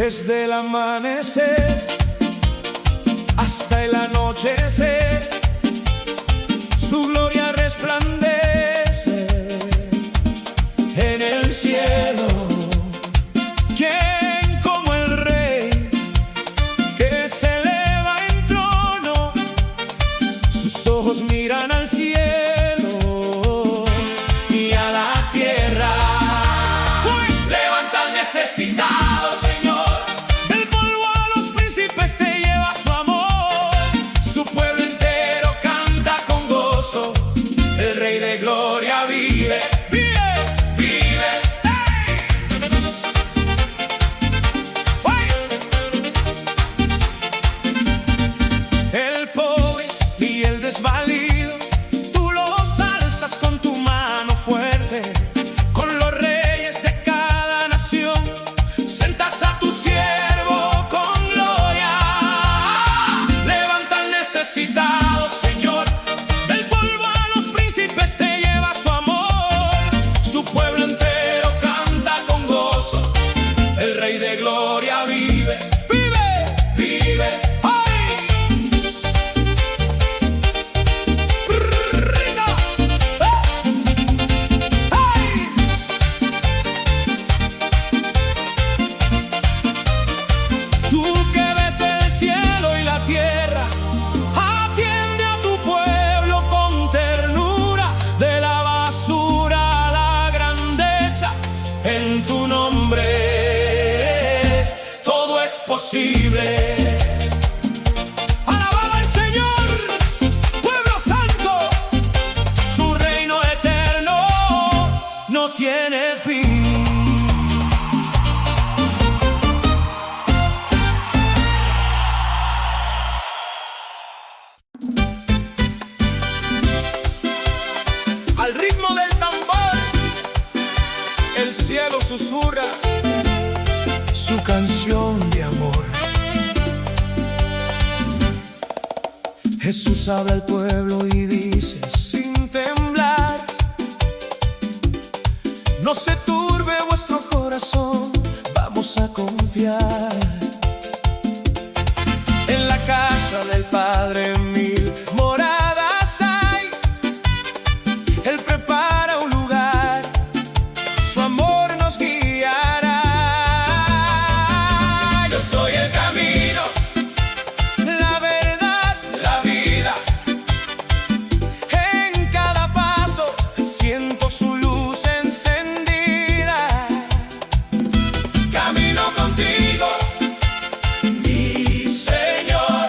Desde el amanecer hasta el anochecer, su gloria resplandece en el cielo. ¿Quién como el Rey que se eleva en trono? Sus ojos miran al cielo y a la tierra. Levanta al necesitado, Señor. Del polvo a los príncipes te lleva su amor. Su pueblo entero canta con gozo. El Rey de gloria vive, vive, vive. ¡Hey! El pobre y el desvalido, tú los alzas con tu mano fuerte. Con los reyes de cada nación, sentas a tu siervo con gloria. Levanta al necesitado, Señor. Del polvo a los príncipes te lleva su amor. Su pueblo entero canta con gozo. El Rey de gloria vive, vive, vive. Tú que ves el cielo y la tierra, atiende a tu pueblo con ternura. De la basura a la grandeza, en tu nombre todo es posible. Alabad al Señor, pueblo santo, su reino eterno no tiene fin. Al ritmo del tambor, el cielo susurra su canción de amor. Jesús habla al pueblo y dice sin temblar: no se turbe vuestro corazón, vamos a confiar. En la casa del Padre mil moradas hay. Él prepara un lugar, su amor nos guiará. Yo soy el camino, la verdad, la vida. En cada paso siento su luz encendida. Camino contigo, mi Señor.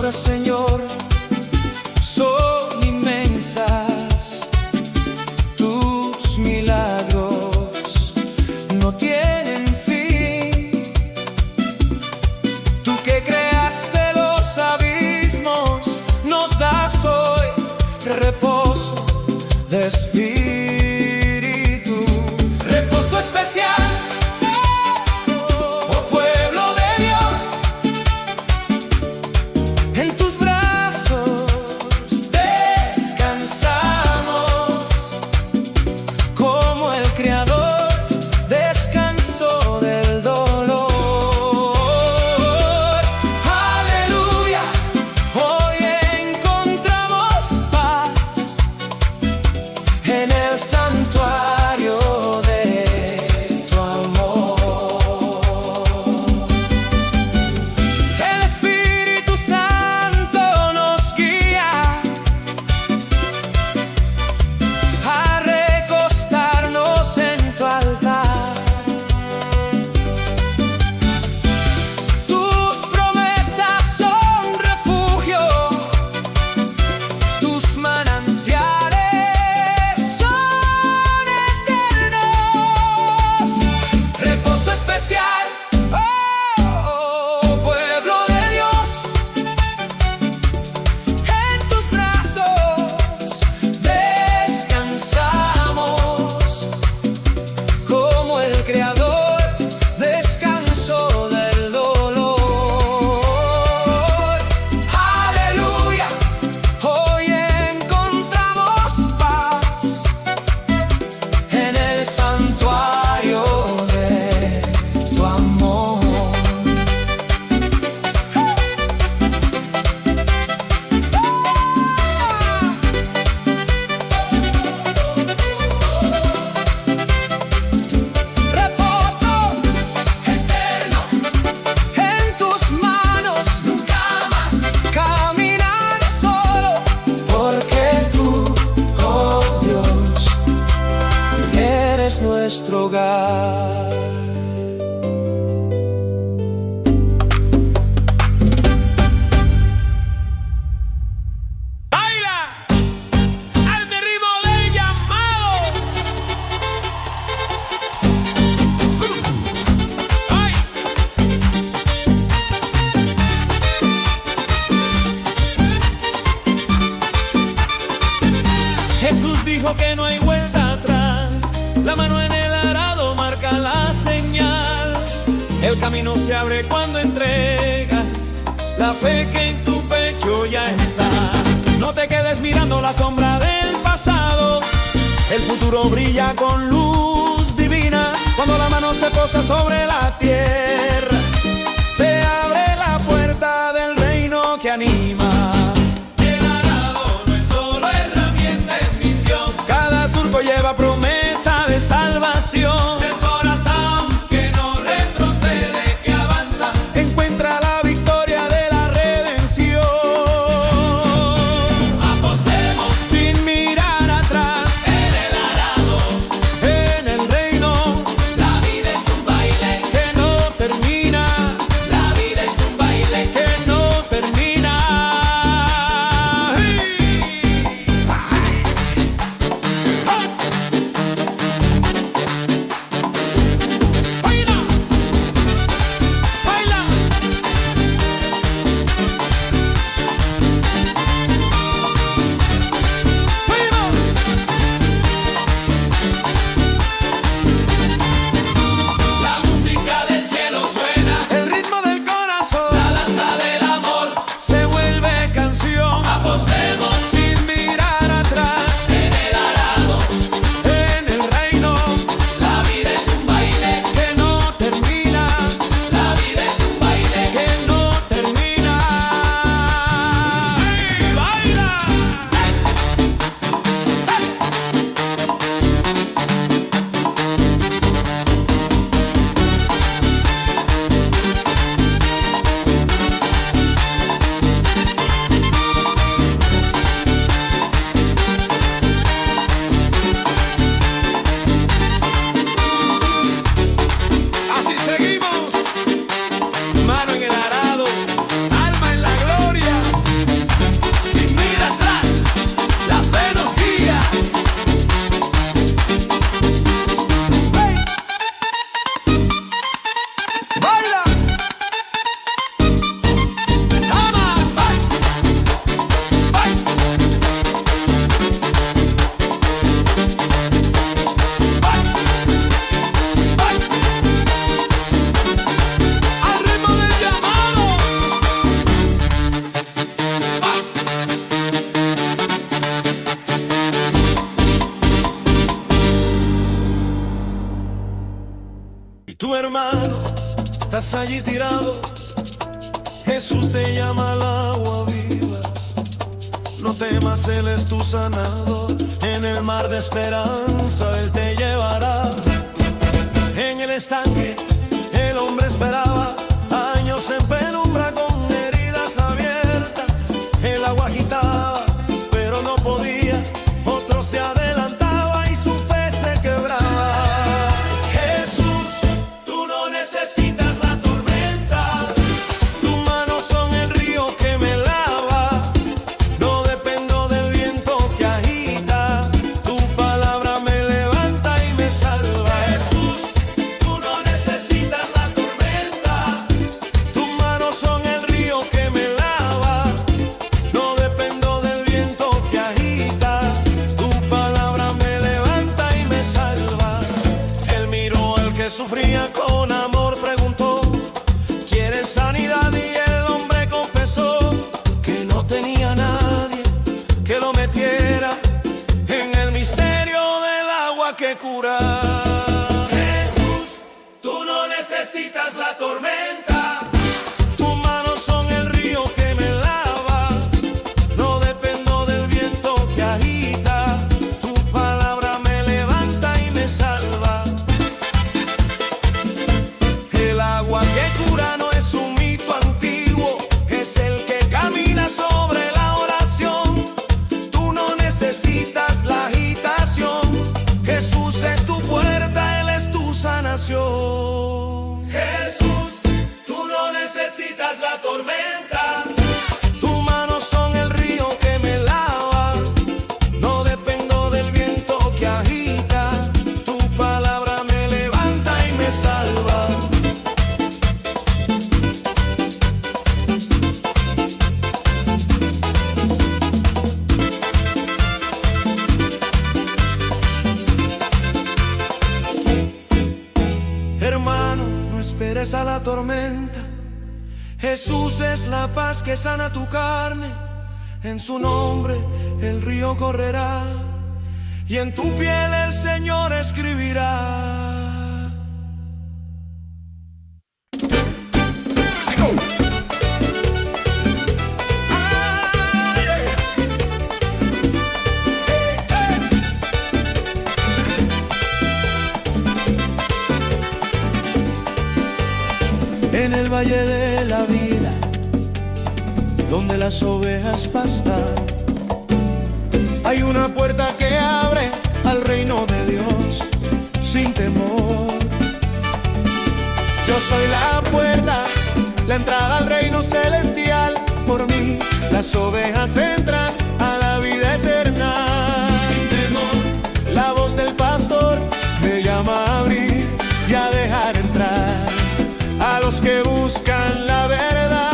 obras, Señor, son inmensas. Tus milagros no tienen fin. Tú que creaste los abismos, nos das hoy reposo de espíritu. Reposo especial. Nuestro hogar. ¡Baila! ¡Al ritmo del llamado! ¡Ay! Jesús dijo que no hay vuelta atrás. La mano en el arado marca la señal. El camino se abre cuando entregas la fe que en tu pecho ya está. No te quedes mirando la sombra del pasado. El futuro brilla con luz divina. Cuando la mano se posa sobre la tierra, se abre la puerta del reino que anima. El arado no es solo herramienta, es misión. Cada surco lleva promesa de salvación. El corazón que no retrocede, que avanza, encuentra la victoria de la redención. Apostemos sin mirar atrás. En el arado, en el reino, la vida es un baile que no termina. estás allí tirado, Jesús te llama al agua viva. No temas, Él es tu sanador. En el mar de esperanza Él te llevará. En el estanque el hombre esperaba años en penumbra con heridas abiertas. El agua agitaba, pero no podía. Otro se adelantaba y su fe se quebraba. Jesús, tú no necesitas la tormenta. Tus manos son el río que me lava. No dependo del viento que agita. Tu palabra me levanta y me salva. Jesús, tú no necesitas la tormenta. Tus manos son el río que me lava. No dependo del viento que agita. Tu palabra me levanta y me salva. Él miró al que sufría con amor, preguntó: ¿quieres sanidad? Y el hombre confesó que no tenía nadie que lo metiera en el misterio del agua que cura. Jesús, tú no necesitas la tormenta. Tus manos son el río que me lava. No dependo del viento que agita. Tu palabra me levanta y me salva. El agua que cura no es un mito antiguo, es el que camina sobre la oración. Tú no necesitas la agitación. Jesús es tu puerta, Él es tu sanación. Jesús, tú no necesitas la tormenta. Tus manos son el río que me lava. No dependo del viento que agita. Tu palabra me levanta y me salva. Hermano, no esperes a la tormenta. Jesús es la paz que sana tu carne. En su nombre el río correrá y en tu piel el Señor escribirá. En el valle de la vida, donde las ovejas pastan, hay una puerta que abre al reino de Dios sin temor. Yo soy la puerta, la entrada al reino celestial. Por mí las ovejas entran a la vida eterna sin temor. La voz del pastor me llama a abrir y a dejar entrar a los que buscan la verdad.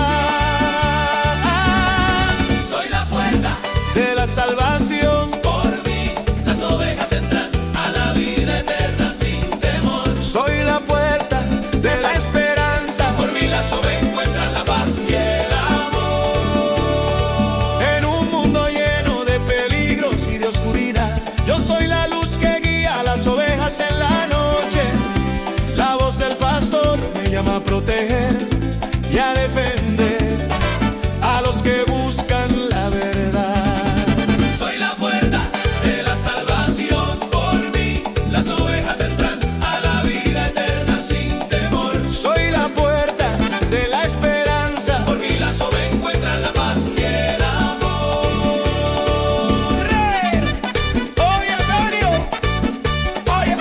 Soy la puerta De la salvación, por mí, las ovejas entran a la vida eterna sin temor. soy la puerta de la esperanza. Por mí las ovejas encuentran la paz y el amor. En un mundo lleno de peligros y de oscuridad, yo soy la luz que guía a las ovejas en la noche. La voz del pastor me llama a proteger y a defender a los que buscan la verdad. Soy la puerta de la salvación. Por mí, las ovejas entran a la vida eterna sin temor. Soy la puerta de la esperanza. Por mí las ovejas encuentran la paz y el amor. Oye, Antonio, oye.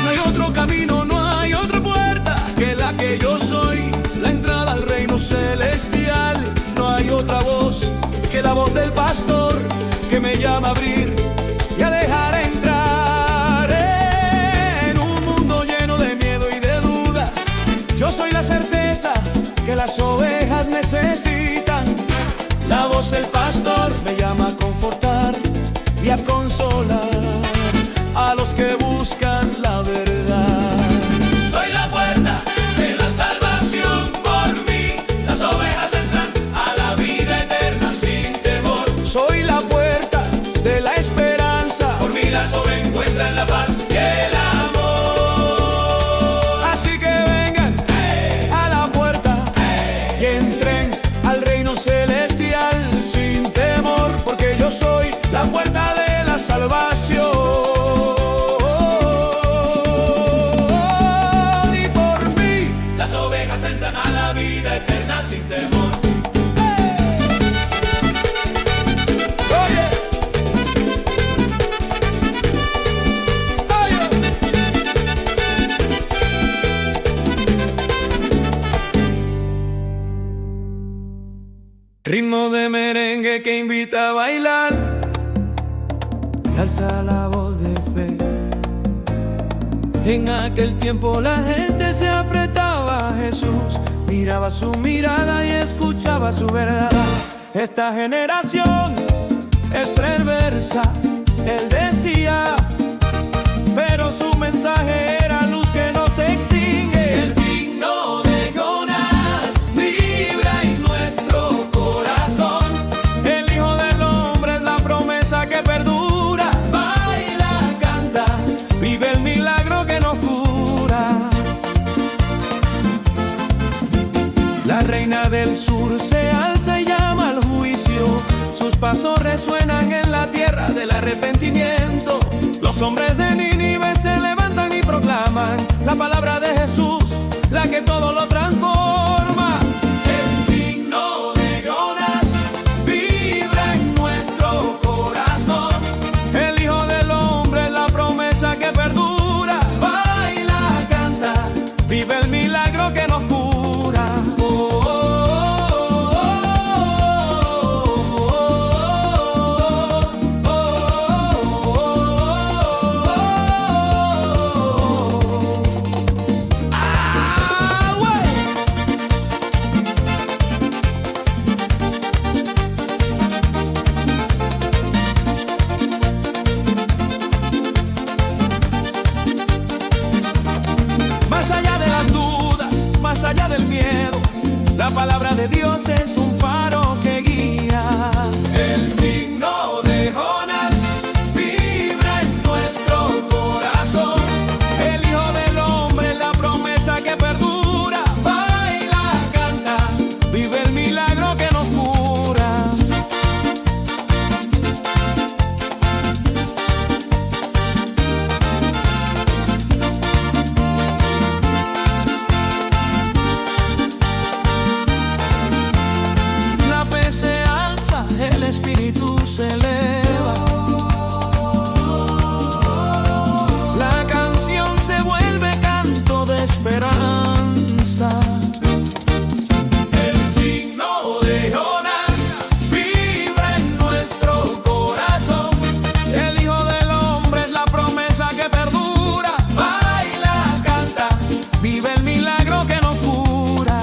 No hay otro camino, no hay otra puerta que la que yo soy, la entrada al reino celestial. No hay otra voz que la voz del pastor que me llama a abrir y a dejar entrar. En un mundo lleno de miedo y de duda, yo soy la certeza que las ovejas necesitan. La voz del pastor me llama a confortar y a consolar a los que buscan la verdad. Soy la puerta de la salvación. Por mí las ovejas entran a la vida eterna sin temor. Soy la te invita a bailar y alza la voz de fe. En aquel tiempo la gente se apretaba a Jesús, miraba su mirada y escuchaba su verdad. Esta generación es perversa, él decía, pero su mensaje era luz que no se extingue. El signo de Jonás vibra en nuestro corazón. El Hijo del Hombre es la promesa que perdura. Baila, canta, vive el milagro que nos cura. La reina del sur se alza y llama al juicio. Sus pasos resuenan en la tierra del arrepentimiento. Los hombres de Nínive se levantan y proclaman la palabra de Jesús, la que todo lo transforma. El signo de Jonás vibra en nuestro corazón. El Hijo del Hombre es la promesa que perdura. Baila, canta, vive el milagro que nos cura. Más allá de las dudas, más allá del miedo, la palabra de Dios es un faro que guía. El signo de Jonás vibra en nuestro corazón. El Hijo del Hombre es la promesa que perdura. Baila, canta, vive el milagro que nos cura. La fe se alza, el espíritu se eleva. La canción se vuelve canto de esperanza. El signo de Jonás vibra en nuestro corazón. El Hijo del Hombre es la promesa que perdura. Baila, canta, vive el milagro que nos cura.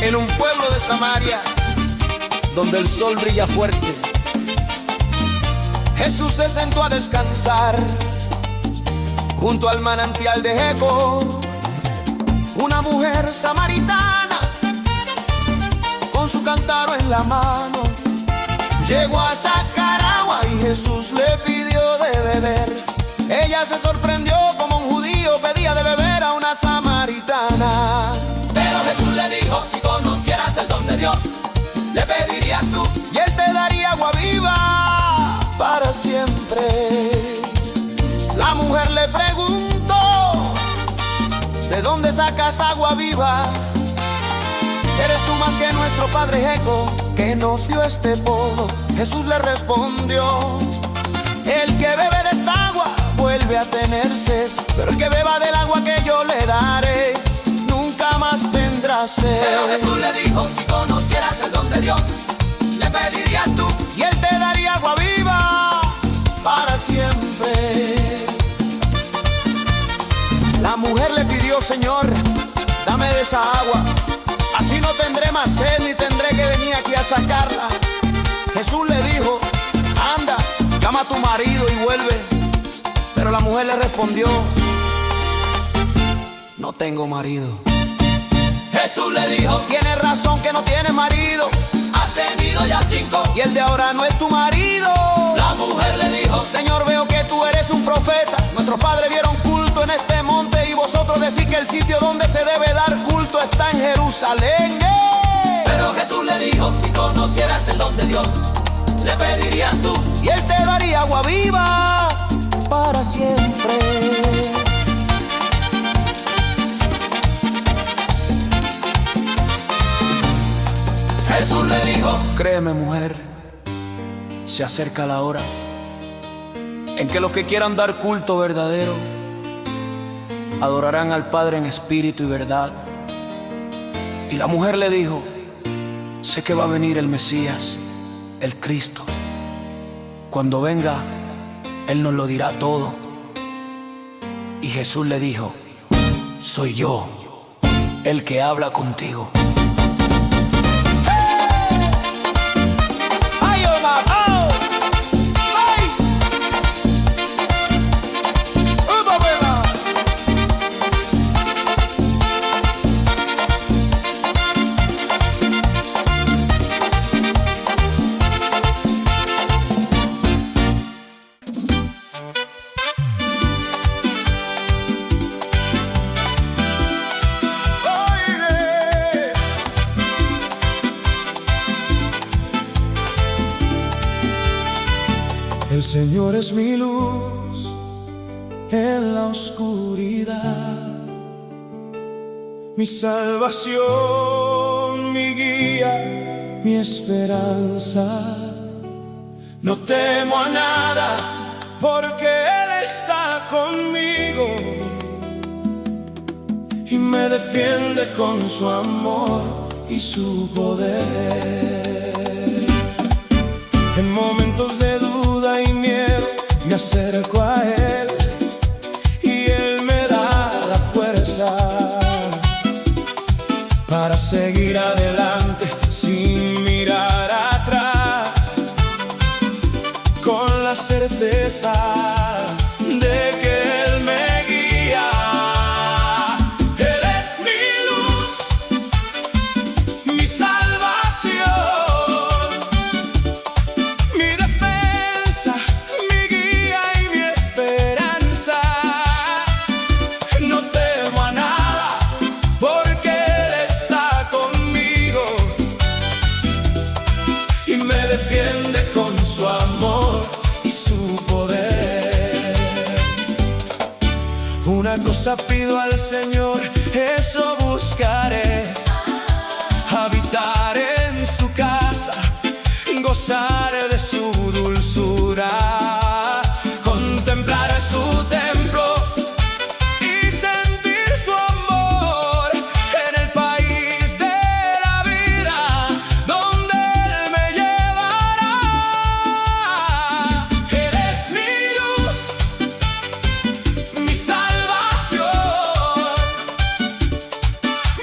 En un pueblo de Samaria, donde el sol brilla fuerte, Jesús se sentó a descansar junto al manantial de Jeco. Una mujer samaritana, con su cántaro en la mano, llegó a sacar agua y Jesús le pidió de beber. Ella se sorprendió como un judío pedía de beber a una samaritana. Pero Jesús le dijo, si conocieras el don de Dios, le pedirías tú y Él te daría agua viva para siempre. La mujer le preguntó, ¿de dónde sacas agua viva? Eres tú más que nuestro padre Jeco, que nos dio este pozo. Jesús le respondió, el que bebe de esta agua vuelve a tener sed, pero el que beba del agua que yo le daré nunca más tendrá sed. Pero Jesús le dijo, si conocieras el don de Dios, le pedirías tú y Él te daría agua viva para siempre. La mujer le pidió, Señor, dame de esa agua, así no tendré más sed ni tendré que venir aquí a sacarla. Jesús le dijo, anda, llama a tu marido y vuelve. Pero la mujer le respondió, no tengo marido. Jesús le dijo, tienes razón que no tienes marido, has tenido ya 5 y el de ahora no es tu marido. La mujer le dijo, Señor, veo que tú eres un profeta. Nuestros padres dieron culto en este monte y vosotros decís que el sitio donde se debe dar culto está en Jerusalén. Pero Jesús le dijo, si conocieras el don de Dios, le pedirías tú y él te daría agua viva para siempre. Jesús le dijo: créeme, mujer, se acerca la hora en que los que quieran dar culto verdadero adorarán al Padre en espíritu y verdad. Y la mujer le dijo: sé que va a venir el Mesías, el Cristo. Cuando venga, Él nos lo dirá todo. Y Jesús le dijo: soy yo, el que habla contigo. El Señor es mi luz en la oscuridad, mi salvación, mi guía, mi esperanza. No temo a nada porque Él está conmigo y me defiende con su amor y su poder. En momentos de duda y miedo me acerco a Él y Él me da la fuerza para seguir adelante sin mirar atrás, con la certeza de que Él me guía. Él es mi luz, mi salvación, mi defensa, mi guía y mi esperanza. No temo a nada porque Él está conmigo y me defiende con su amor y su poder. Una cosa pido al Señor, eso buscaré: habitar en su casa, gozar de su dulzura, contemplar su templo y sentir su amor en el país de la vida donde Él me llevará. Él es mi luz, mi salvación,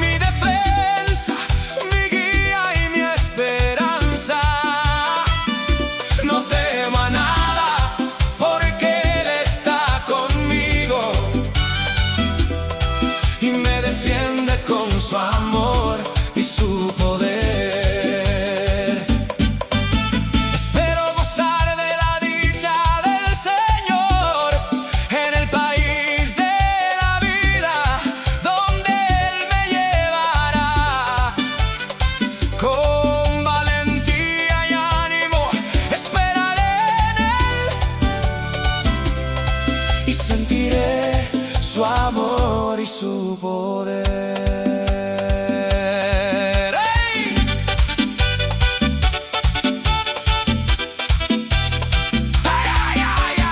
mi defensa, mi guía y mi esperanza. No temo a nada porque Él está conmigo y me defiende con su amor y su poder. Espero gozar de la dicha del Señor en el país de la vida donde Él me llevará. Con valentía y ánimo esperaré en Él y sentiré su amor y su poder. ¡Ey! ¡Ay, ay, ay, ay!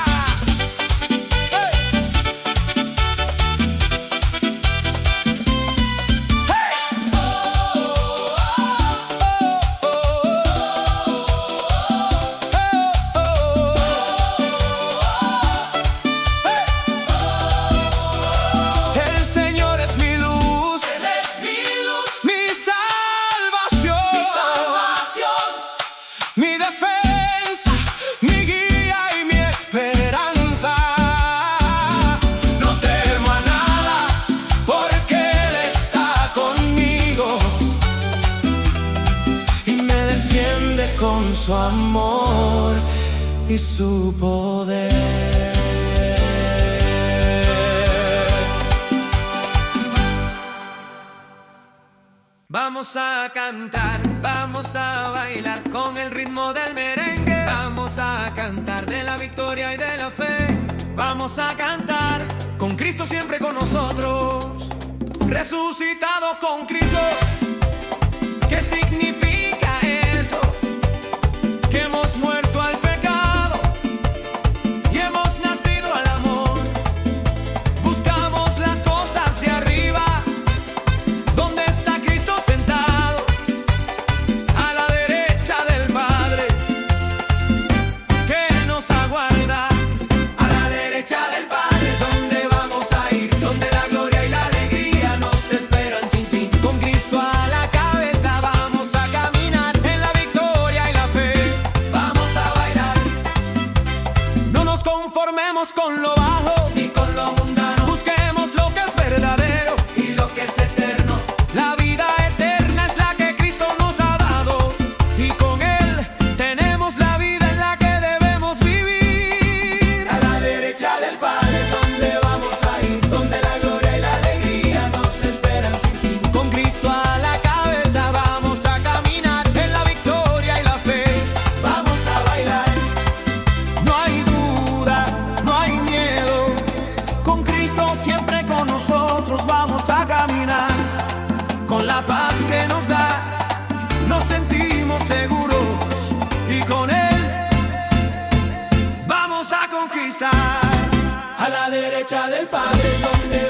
¡Hey! ¡Hey! ¡Oh, oh, oh, El Señor es mi luz, Él es mi luz, mi salvación, mi defensa, mi guía y mi esperanza. No temo a nada porque Él está conmigo y me defiende con su amor y su poder. Vamos a cantar, vamos a bailar con el ritmo del merengue. Vamos a cantar de la victoria y de la fe. Vamos a cantar con Cristo siempre con nosotros. Resucitado con Cristo. ¿Qué significa eso? Que hemos muerto al pecado y hemos nacido al amor. Buscamos las cosas de arriba, donde está Cristo sentado, a la derecha del Padre, que nos aguarda. A la derecha del Padre, donde vamos a ir, donde la gloria y la alegría nos esperan sin fin. Con Cristo a la cabeza vamos a caminar en la victoria y la fe. Vamos a bailar. No nos conformemos con lo bajo ni con lo mundano. Busquemos lo que es verdadero y lo que es eterno. La vida eterna es la que Cristo nos ha dado, y con Él tenemos la vida en la que debemos vivir. A la derecha del Padre, donde vamos a ir, donde la gloria y la alegría nos esperan sin fin. Con Cristo a la cabeza vamos a caminar en la victoria y la fe. Vamos a bailar. No hay duda, no hay miedo. Con Cristo siempre con nosotros vamos a caminar. Con la paz que nos da, nos sentimos seguros, y con Él vamos a conquistar. A la derecha del Padre, donde